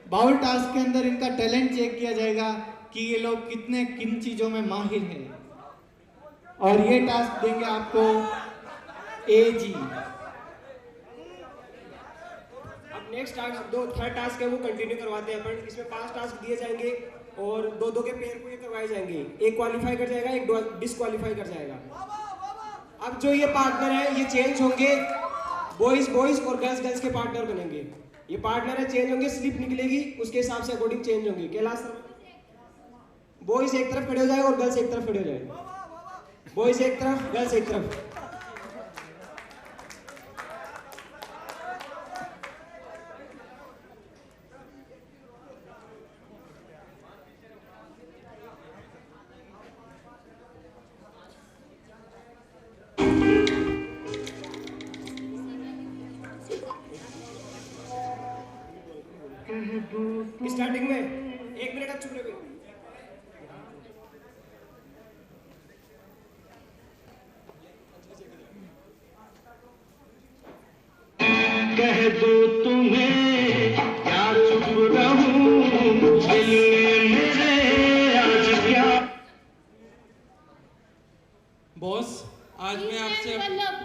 बाउल टास्क के अंदर इनका टैलेंट चेक किया जाएगा कि ये लोग कितने किन चीजों में माहिर हैं। और ये टास्क देंगे आपको एजी। अब नेक्स्ट टास्क थर्ड टास्क है वो कंटिन्यू करवाते हैं अपन। इसमें 5 टास्क दिए जाएंगे और 2-2 के पेयर को ये करवाए जाएंगे। एक क्वालिफाई कर जाएगा, एक डिसक्वालीफाई कर जाएगा। अब जो ये पार्टनर है ये चेंज होंगे, बॉयज बॉयज और गर्ल्स गर्ल्स के पार्टनर बनेंगे। ये पार्टनर है चेंज होंगे, स्लिप निकलेगी उसके हिसाब से अकॉर्डिंग चेंज होंगे। कैलाश सर, बॉयज एक तरफ खड़े हो जाए और गर्ल्स एक तरफ खड़े हो जाए। बॉयज एक तरफ, गर्ल्स एक तरफ। स्टार्टिंग में 1 मिनट अब चुप रहे। कह दो तुम्हें क्या चुप रहूं, दिल में मेरे आज क्या। बॉस आज मैं आपसे वल्लभ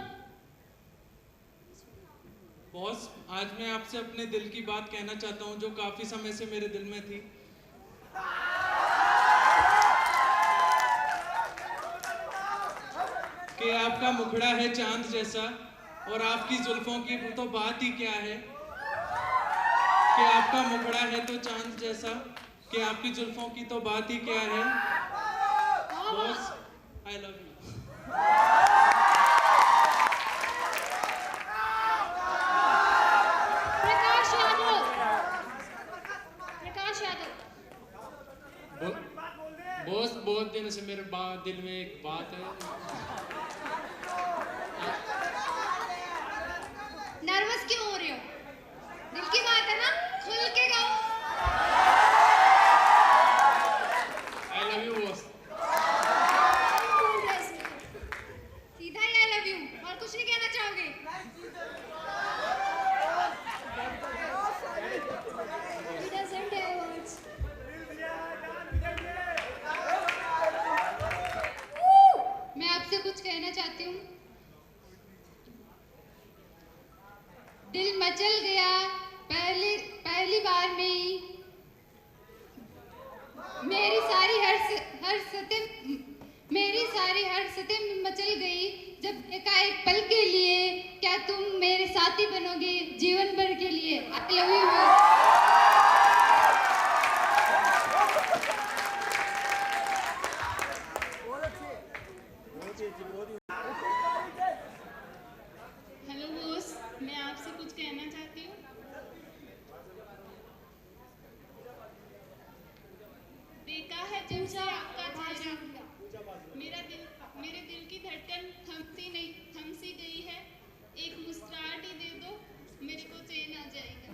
बॉस आज मैं आपसे अपने दिल की बात कहना चाहता हूँ, जो काफी समय से मेरे दिल में थी। कि आपका मुखड़ा है चांद जैसा और आपकी जुल्फों की तो बात ही क्या है। कि आपका मुखड़ा है तो चांद जैसा, कि आपकी जुल्फों की तो बात ही क्या है। Boss I love you. Prakash Yadav Prakash Yadav boss बहुत दिन से मेरे दिल में एक बात है। नर्वस क्यों हो रहे हो? दिल की बात है ना, खुल के गाओ। I love you boss. सीधा ही आई लव यू, और कुछ नहीं कहना चाहोगे? He doesn't have words. मैं आपसे कुछ कहना चाहती हूँ। दिल मचल गया पहली बार में ही। मेरी सारी हर्षतें मचल गई जब एकाएक पल के लिए। क्या तुम मेरे साथी बनोगे जीवन भर के लिए? I love you. Hello boss, मैं आपसे कुछ कहना चाहती हूँ। देखा है जब से आपका चेहरा, मेरे दिल की धड़कन थमसी गई है। एक मुस्कुराहट ही दे दो, मेरे को चैन आ जाएगा।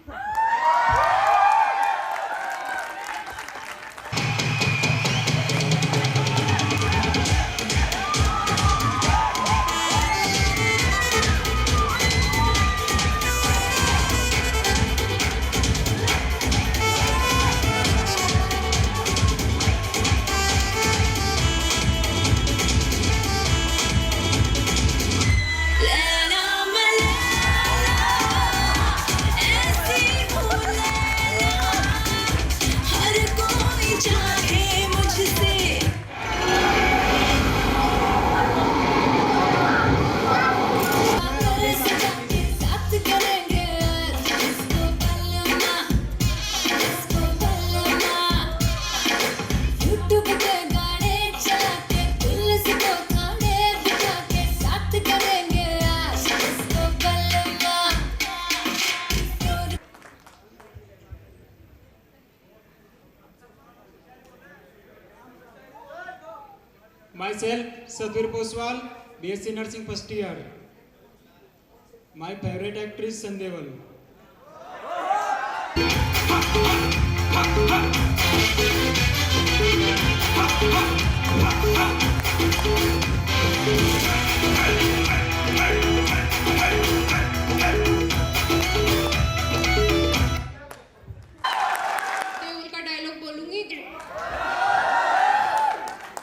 Myself, Sadhvir Poswal, BSc Nursing first year. My favorite actress Sandeval. Deol का डायलॉग बोलूंगी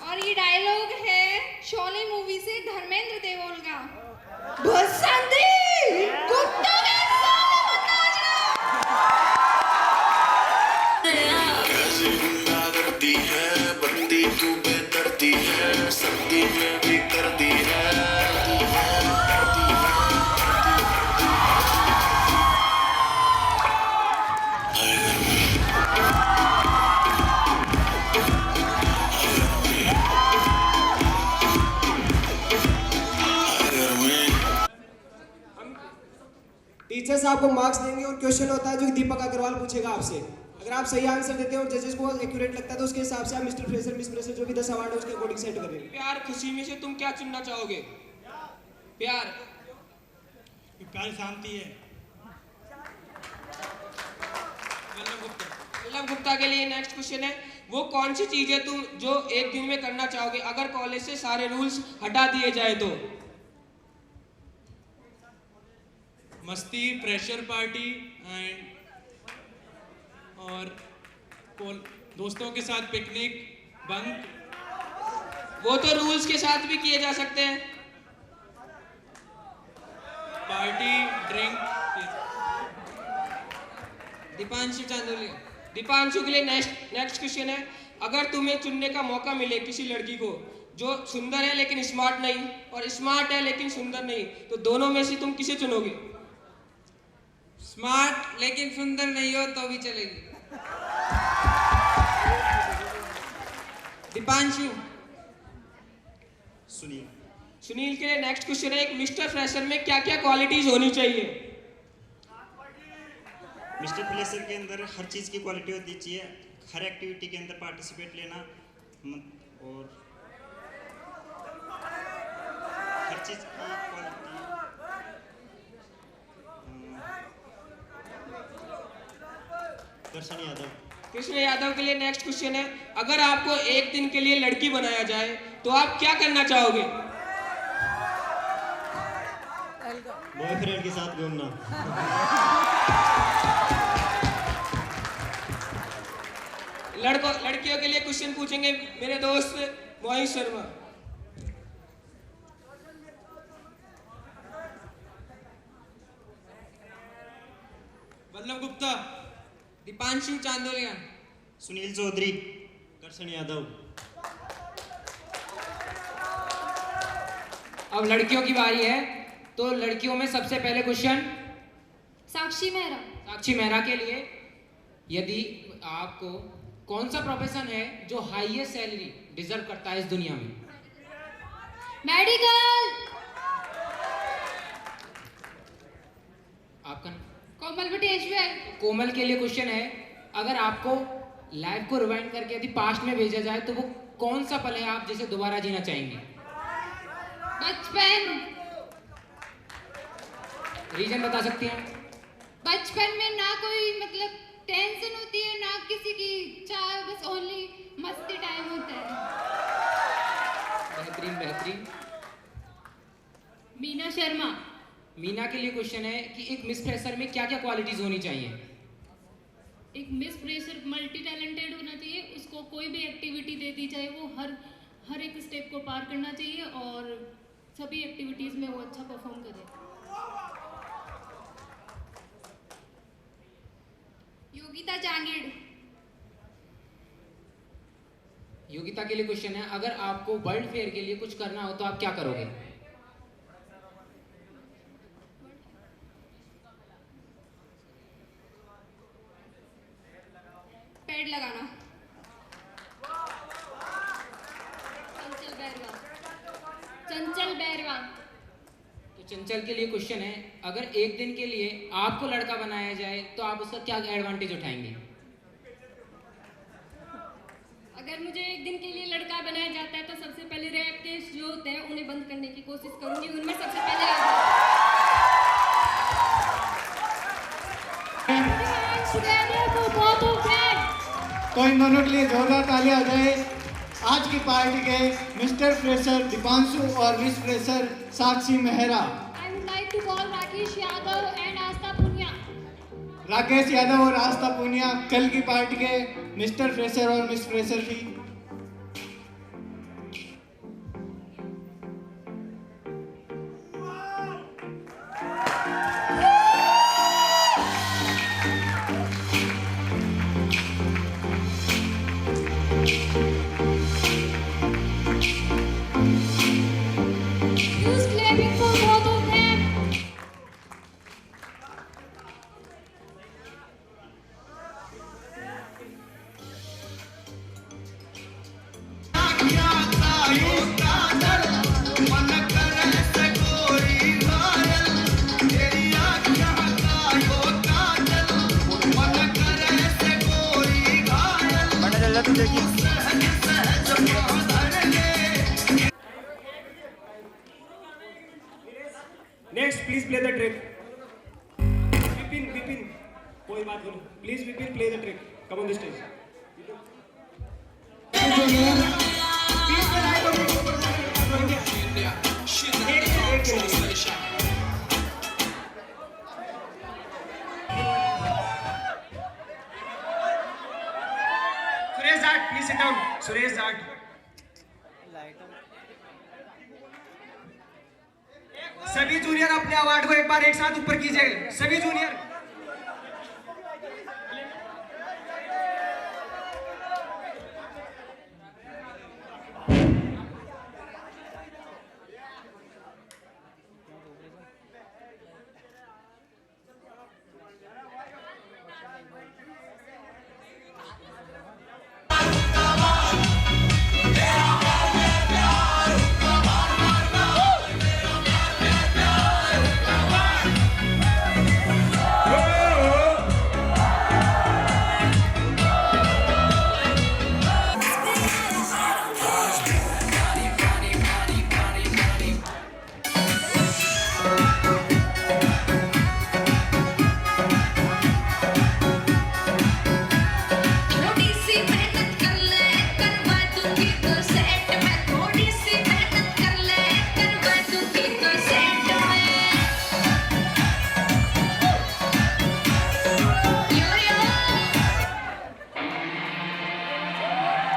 और ये डायलॉग है शोले मूवी से धर्मेंद्र देओल का। बसंती कुत्तों के सामने मत नाचना। कैसे गुंडा करती है बंदी तू बेदर्दी है सर्दी में भी करती है। टीचर्स आपको मार्क्स देंगे और क्वेश्चन होता है जो दीपक अग्रवाल पूछेगा आपसे। अगर आप सही आंसर देते हो और जजेस को एक्यूरेट लगता है तो उसके हिसाब से आप मिस्टर फ्रेशर मिस फ्रेशर जो भी 10 अवार्ड है उसके अकॉर्डिंग सेट करेंगे। प्यार खुशी में से तुम क्या चुनना चाहोगे? प्यार प्यार शांति है। वल्लभ गुप्ता। वल्लभ गुप्ता के लिए नेक्स्ट क्वेश्चन है, वो कौन सी चीज है तुम जो एक दिन में करना चाहोगे अगर कॉलेज से सारे रूल्स हटा दिए जाए तो? मस्ती, प्रेशर पार्टी एंड और दोस्तों के साथ पिकनिक, बंक। वो तो रूल्स के साथ भी किए जा सकते हैं। Party, drink. दीपांशु चांदोलिया। दीपांशु के लिए नेक्स्ट क्वेश्चन है, अगर तुम्हें चुनने का मौका मिले किसी लड़की को जो सुंदर है लेकिन स्मार्ट नहीं और स्मार्ट है लेकिन सुंदर नहीं, तो दोनों में से तुम किसे चुनोगे? स्मार्ट लेकिन सुंदर नहीं हो तो भी चलेगी। दीपांशु। सुनील के लिए नेक्स्ट क्वेश्चन है, एक मिस्टर फ्रेशर में क्या क्या क्वालिटीज होनी चाहिए? मिस्टर फ्रेशर के अंदर हर चीज़ की क्वालिटी होती चाहिए, हर एक्टिविटी के अंदर पार्टिसिपेट लेना और हर चीज़ की क्वालिटी। कृष्ण यादव के लिए नेक्स्ट क्वेश्चन है, अगर आपको एक दिन के लिए लड़की बनाया जाए तो आप क्या करना चाहोगे? बॉयफ्रेंड के साथ घूमना। लड़कियों के लिए क्वेश्चन पूछेंगे मेरे दोस्त मोहित शर्मा। वल्लभ गुप्ता। दीपांशु चांदोलिया। सुनील चौधरी। दर्शन यादव। अब लड़कियों की बारी है, तो लड़कियों में सबसे पहले क्वेश्चन साक्षी मेहरा। साक्षी मेहरा के लिए, यदि आपको कौन सा प्रोफेशन है जो हाईएस्ट सैलरी डिजर्व करता है इस दुनिया में? मेडिकल। आपका? कोमल बटेश्वर। कोमल के लिए क्वेश्चन है, अगर आपको लाइफ को रिवाइंड करके यदि पास्ट में भेजा जाए तो वो कौन सा पल है आप जिसे दोबारा जीना चाहेंगे? बचपन। रीजन बता सकती हैं? बचपन में ना कोई मतलब टेंशन होती है ना किसी की चाह, बस ओनली मस्ती टाइम होता है। बेहतरीन बेहतरीन। मीना शर्मा। मीना के लिए क्वेश्चन है कि एक मिस फ्रेशर में क्या क्या क्वालिटीज होनी चाहिए? एक मिस फ्रेशर मल्टी टैलेंटेड होना चाहिए, उसको कोई भी एक्टिविटी दे दी जाए वो हर एक स्टेप को पार करना चाहिए और सभी एक्टिविटीज में वो अच्छा परफॉर्म करे। योगिता जांगीड़। योगिता के लिए क्वेश्चन है, अगर आपको वर्ल्ड फेयर के लिए कुछ करना हो तो आप क्या करोगे? पेड़ लगाना। चंचल बैरवा। तो चंचल के लिए क्वेश्चन है, अगर एक दिन के लिए आपको लड़का बनाया जाए तो आप उसका क्या एडवांटेज उठाएंगे? अगर मुझे एक दिन के लिए लड़का बनाया जाता है तो सबसे पहले रैप केस जो होते हैं उन्हें बंद करने की कोशिश करूंगी, उनमें सबसे पहले तो इन दोनों के लिए जोरदार तालियां हो जाए। आज की पार्टी के मिस्टर फ्रेशर दीपांशु और miss fresher Sakshi Mehra. I would like to call Rakesh Yadav and आस्था पुनिया। राकेश यादव और आस्था पुनिया कल की पार्टी के मिस्टर फ्रेशर और मिस फ्रेशर थी। Who's clapping for both of them? Next, please play the trick. Vipin, कोई बात करो. Please, Vipin, play the trick. Come on the stage. Suresh Jat, please sit down. Suresh Jat. सभी जूनियर अपने अवार्ड को एक बार एक साथ ऊपर कीजिए। सभी जूनियर